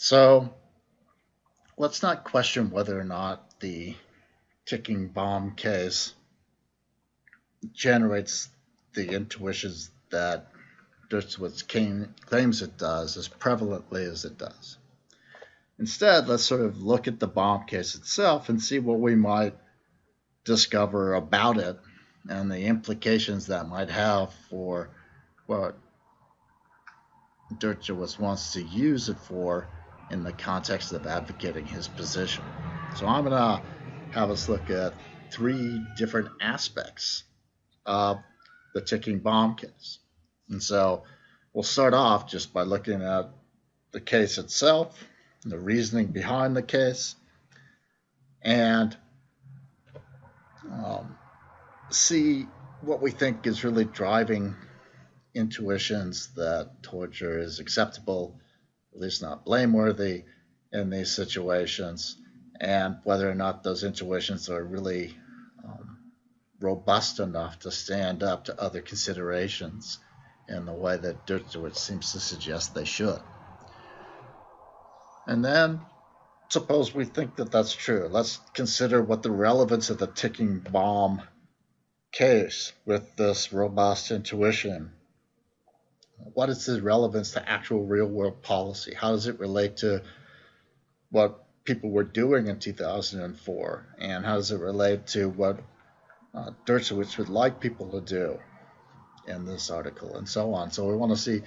So let's not question whether or not the ticking bomb case generates the intuitions that Dershowitz claims it does as prevalently as it does. Instead, let's sort of look at the bomb case itself and see what we might discover about it and the implications that might have for what Dershowitz wants to use it for in the context of advocating his position. So I'm going to have us look at three different aspects of the ticking bomb case. And so we'll start off just by looking at the case itself, the reasoning behind the case, and see what we think is really driving intuitions that torture is acceptable, at least not blameworthy in these situations, and whether or not those intuitions are really robust enough to stand up to other considerations in the way that Dershowitz seems to suggest they should. And then, suppose we think that that's true. Let's consider what the relevance of the ticking bomb case with this robust intuition. What is the relevance to actual real-world policy? How does it relate to what people were doing in 2004? And how does it relate to what Dershowitz would like people to do in this article, and so on? So we want to see,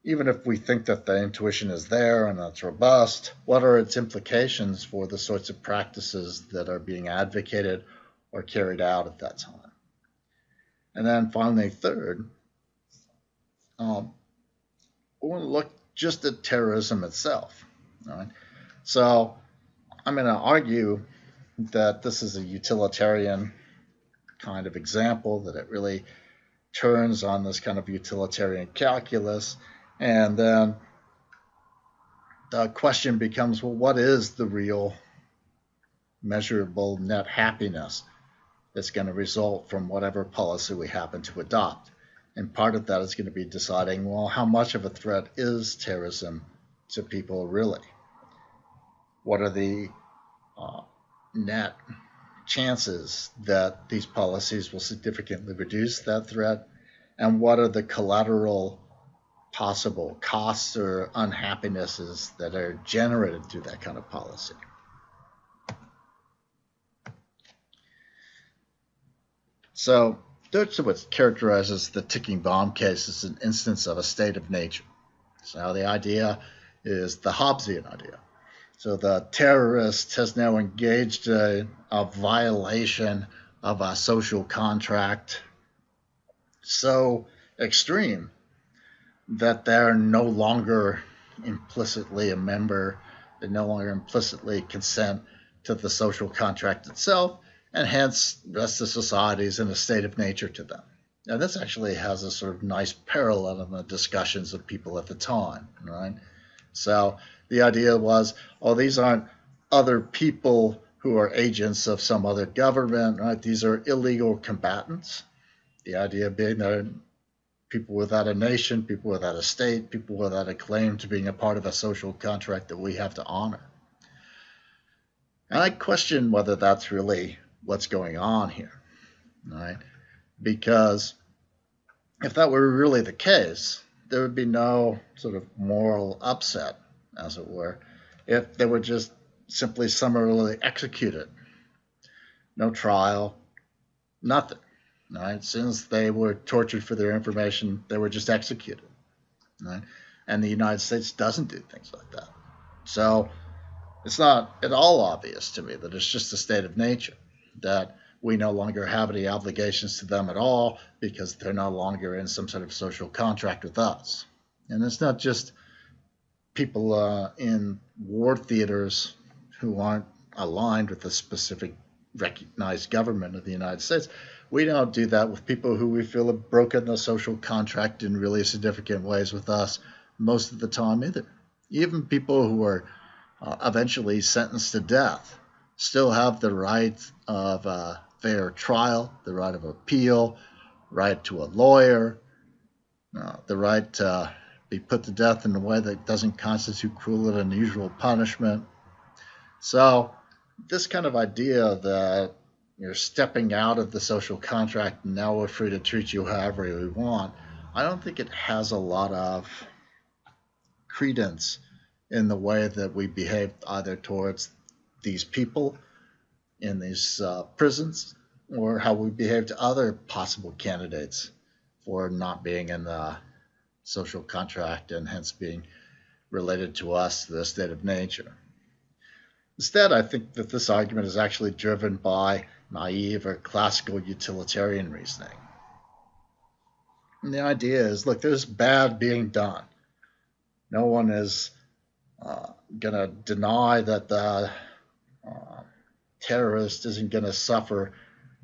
even if we think that the intuition is there and that's robust, what are its implications for the sorts of practices that are being advocated or carried out at that time? And then finally, third, we want to look just at terrorism itself. Right? So I'm going to argue that this is a utilitarian kind of example, that it really turns on this kind of utilitarian calculus. And then the question becomes, well, what is the real measurable net happiness that's going to result from whatever policy we happen to adopt? And part of that is going to be deciding, well, how much of a threat is terrorism to people really? What are the net chances that these policies will significantly reduce that threat? And what are the collateral possible costs or unhappinesses that are generated through that kind of policy? So Dershowitz characterizes the ticking bomb case as an instance of a state of nature. So the idea is the Hobbesian idea. So the terrorist has now engaged a violation of a social contract so extreme that they're no longer implicitly a member, they no longer implicitly consent to the social contract itself, and hence the rest of society is in a state of nature to them. Now this actually has a sort of nice parallel in the discussions of people at the time, right? So the idea was, oh, these aren't other people who are agents of some other government, right? These are illegal combatants. The idea being that people without a nation, people without a state, people without a claim to being a part of a social contract that we have to honor. And I question whether that's really what's going on here, right? Because if that were really the case, there would be no sort of moral upset, as it were, if they were just simply summarily executed. No trial, nothing. Right? Since they were tortured for their information, they were just executed. Right? And the United States doesn't do things like that. So it's not at all obvious to me that it's just a state of nature, that we no longer have any obligations to them at all because they're no longer in some sort of social contract with us. And it's not just people in war theaters who aren't aligned with a specific recognized government of the United States. We don't do that with people who we feel have broken the social contract in really significant ways with us most of the time either. Even people who are eventually sentenced to death still have the right of a fair trial, the right of appeal, right to a lawyer, the right to be put to death in a way that doesn't constitute cruel and unusual punishment. So this kind of idea that you're stepping out of the social contract and now we're free to treat you however we want, I don't think it has a lot of credence in the way that we behave either towards these people in these prisons or how we behave to other possible candidates for not being in the social contract and hence being related to us, the state of nature. Instead, I think that this argument is actually driven by naive or classical utilitarian reasoning. And the idea is, look, there's bad being done. No one is going to deny that the terrorist isn't going to suffer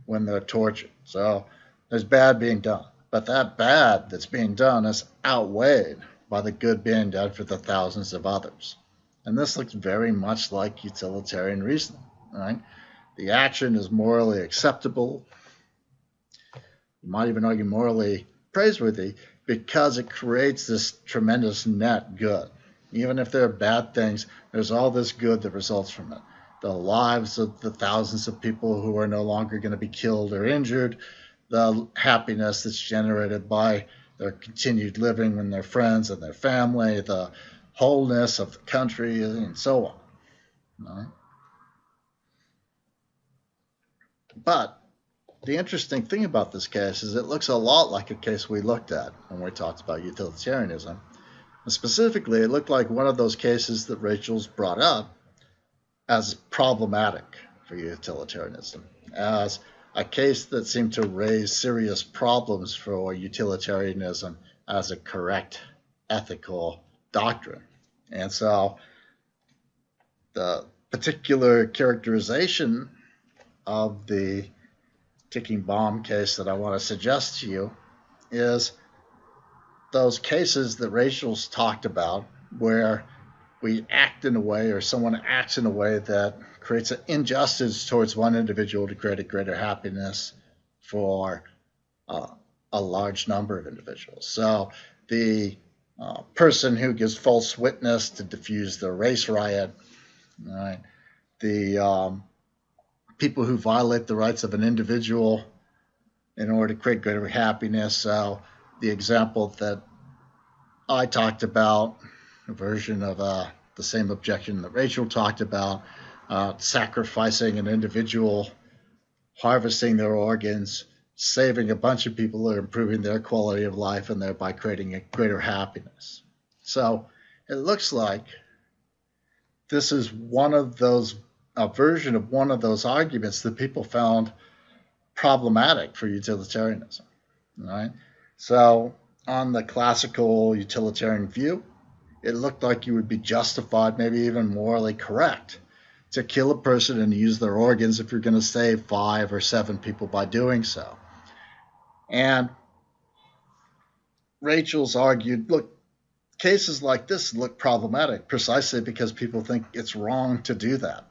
when they're tortured. So there's bad being done. But that bad that's being done is outweighed by the good being done for the thousands of others. And this looks very much like utilitarian reasoning, right? The action is morally acceptable. You might even argue morally praiseworthy because it creates this tremendous net good. Even if there are bad things, there's all this good that results from it. The lives of the thousands of people who are no longer going to be killed or injured, the happiness that's generated by their continued living with their friends and their family, the wholeness of the country, and so on. Right? But the interesting thing about this case is it looks a lot like a case we looked at when we talked about utilitarianism. And specifically, it looked like one of those cases that Rachel's brought up as problematic for utilitarianism, as a case that seemed to raise serious problems for utilitarianism as a correct ethical doctrine. And so the particular characterization of the ticking bomb case that I want to suggest to you is those cases that Rachel's talked about where we act in a way or someone acts in a way that creates an injustice towards one individual to create a greater happiness for a large number of individuals. So the person who gives false witness to defuse the race riot, right? The people who violate the rights of an individual in order to create greater happiness. So the example that I talked about, a version of the same objection that Rachel talked about, sacrificing an individual, harvesting their organs, saving a bunch of people or improving their quality of life and thereby creating a greater happiness. So it looks like this is one of those, a version of one of those arguments that people found problematic for utilitarianism, right? So on the classical utilitarian view, it looked like you would be justified, maybe even morally correct, to kill a person and use their organs if you're going to save 5 or 7 people by doing so. And Rachel's argued, look, cases like this look problematic precisely because people think it's wrong to do that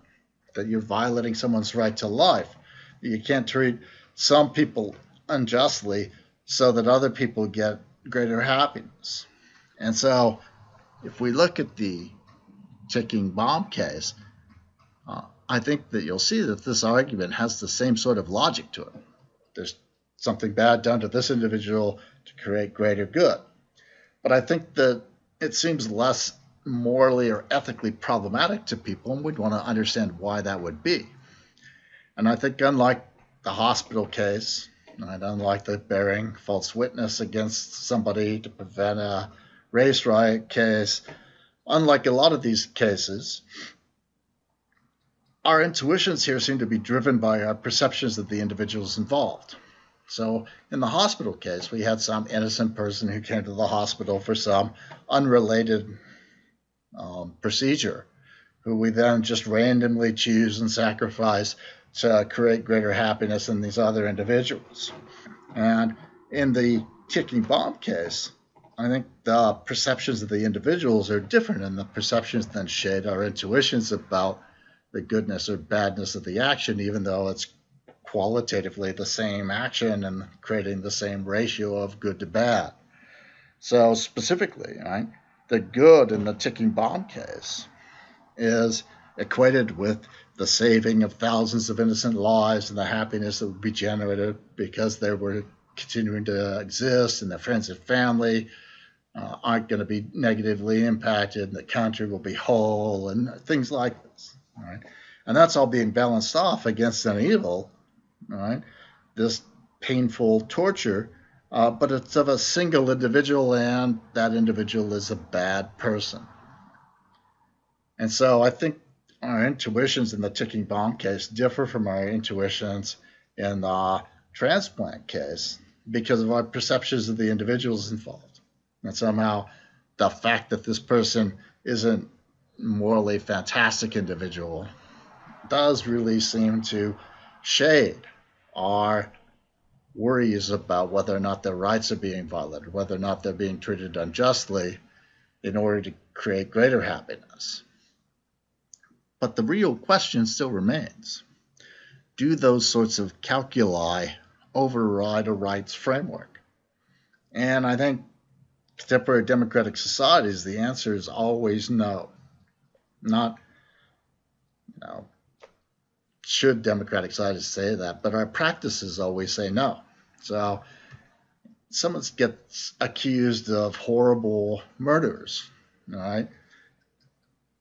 you're violating someone's right to life. You can't treat some people unjustly so that other people get greater happiness. And so if we look at the ticking bomb case, I think that you'll see that this argument has the same sort of logic to it. There's something bad done to this individual to create greater good. But I think that it seems less morally or ethically problematic to people, and we'd want to understand why that would be. And I think unlike the hospital case, and unlike the bearing false witness against somebody to prevent a race riot case, unlike a lot of these cases, our intuitions here seem to be driven by our perceptions of the individuals involved. So in the hospital case, we had some innocent person who came to the hospital for some unrelated procedure, who we then just randomly choose and sacrifice to create greater happiness in these other individuals. And in the ticking bomb case, I think the perceptions of the individuals are different, and the perceptions then shade our intuitions about the goodness or badness of the action, even though it's qualitatively the same action and creating the same ratio of good to bad. So specifically, right, the good in the ticking bomb case is equated with the saving of thousands of innocent lives and the happiness that would be generated because they were continuing to exist and their friends and family aren't going to be negatively impacted and the country will be whole and things like this. All right? And that's all being balanced off against an evil, all right? This painful torture, but it's of a single individual, and that individual is a bad person. And so I think our intuitions in the ticking bomb case differ from our intuitions in the transplant case because of our perceptions of the individuals involved. And somehow the fact that this person isn't morally fantastic individual does really seem to shade our worries about whether or not their rights are being violated, whether or not they're being treated unjustly in order to create greater happiness. But the real question still remains. Do those sorts of calculi override a rights framework? And I think contemporary democratic societies, the answer is always no. Not, should democratic societies say that, but our practices always say no. So someone gets accused of horrible murders, all right?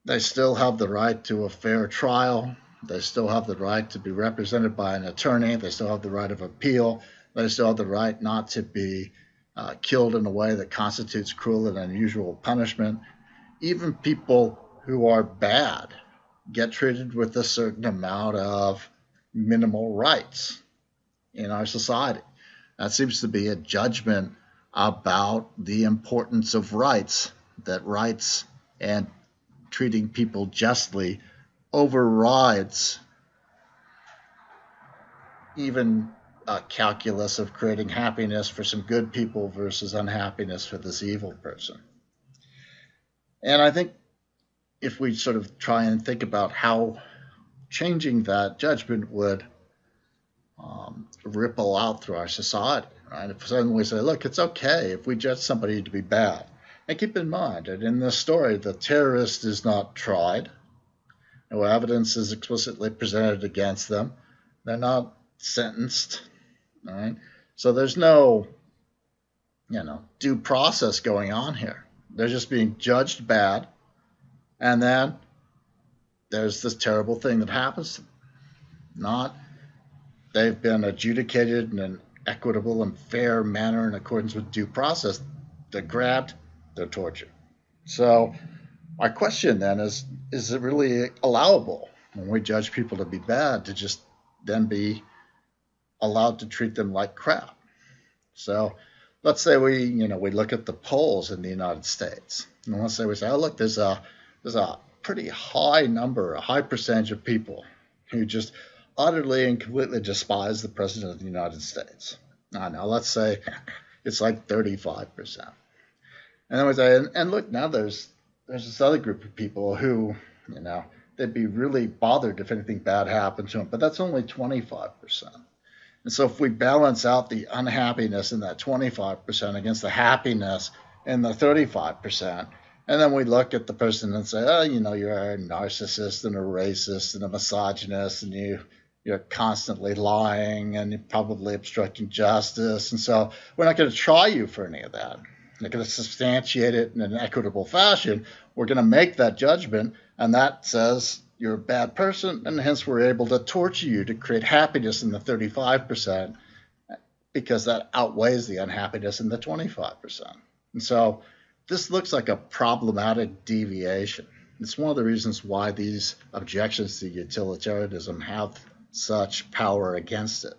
They still have the right to a fair trial. They still have the right to be represented by an attorney. They still have the right of appeal. They still have the right not to be killed in a way that constitutes cruel and unusual punishment. Even people who are bad get treated with a certain amount of minimal rights in our society. That seems to be a judgment about the importance of rights, that rights and treating people justly overrides even a calculus of creating happiness for some good people versus unhappiness for this evil person. And I think if we sort of try and think about how changing that judgment would ripple out through our society, right? If suddenly we say, look, it's okay if we judge somebody to be bad. And keep in mind that in this story, the terrorist is not tried. No evidence is explicitly presented against them. They're not sentenced, right? So there's no, due process going on here. They're just being judged bad, and then there's this terrible thing that happens to them. Not they've been adjudicated in an equitable and fair manner in accordance with due process. They're grabbed, they're tortured. So my question then is it really allowable when we judge people to be bad to just then be allowed to treat them like crap? So let's say we look at the polls in the United States. And let's say we say, oh, look, there's a pretty high number, a high percentage of people who just utterly and completely despise the President of the United States. Now let's say it's like 35%. And then we say, and look, now there's this other group of people who, they'd be really bothered if anything bad happened to them, but that's only 25%. And so if we balance out the unhappiness in that 25% against the happiness in the 35%, and then we look at the person and say, oh, you're a narcissist and a racist and a misogynist, and you're constantly lying and you're probably obstructing justice. And so we're not going to try you for any of that. We're not going to substantiate it in an equitable fashion. We're going to make that judgment, and that says you're a bad person, and hence we're able to torture you to create happiness in the 35% because that outweighs the unhappiness in the 25%. And so this looks like a problematic deviation. It's one of the reasons why these objections to utilitarianism have such power against it.